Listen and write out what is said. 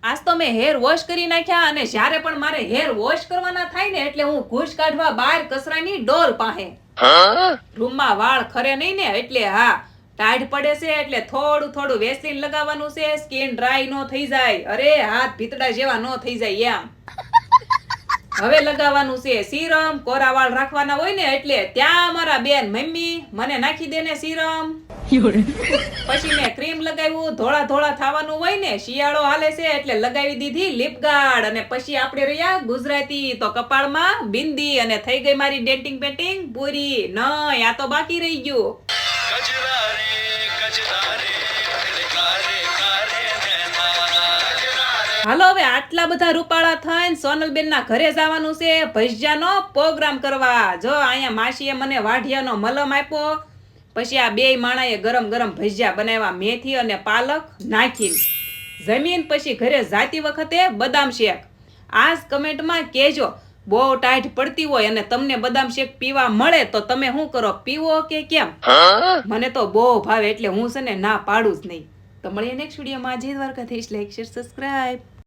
આજ તો મેં હેર વોશ કરી નાખ્યા અને જ્યારે પણ મારે હેર વોશ કરવાના થાય ને એટલે હું ઘૂસ કાઢવા બહાર કચરાની ડોલ પાસે રૂમમાં વાળ ખરે નહીં ને એટલે હા ટાઢ પડે છે એટલે થોડું થોડું વેસલીન લગાવવાનું છે સ્કિન ડ્રાય નો થઈ જાય અરે હાથ ભીતડા જેવા નો થઈ જાય એમ હવે લગાવવાનું છે સીરમ કોરા વાળ રાખવાના હોય ને એટલે ત્યાં મારા બેન મમ્મી મને નાખી દે ને સીરમ પછી મેં ક્રીમ લગાવ્યું ધોળા ધોળા થવાનું હોય ને શિયાળો હાલે છે એટલે લગાવી દીધી લિપ ગાર્ડ અને પછી આપણે રહ્યા ગુજરાતી તો કપાળમાં બિંદી અને થઈ ગઈ મારી ડેટિંગ પેટિંગ પૂરી નય આ તો બાકી રહી ગયું હાલો હવે આટલા બધા રૂપાળા થઈને સોનલબેન ના ઘરે જવાનું છે ભજીયાનો પ્રોગ્રામ કરવા જો અહીંયા માસીએ મને વાઢિયાનો મલમ આપ્યો પછી આ બેય માણાએ ગરમ ગરમ ભજીયા બનાવ્યા મેથી અને પાલક નાખીને જમીન પછી ઘરે જાતી વખતે બદામ શેક આજ કમેન્ટમાં કહેજો બહુ ટાઈટ પડતી હોય અને તમને બદામ શેક પીવા મળે તો તમે શું કરો પીવો કે કેમ મને તો બહુ ભાવે એટલે હું છે ને ના પાડું જ નહીં તો મળીએ નેક્સ્ટ વિડીયોમાં જય દ્વારકાધીશ લાઈક શેર સબસ્ક્રાઇબ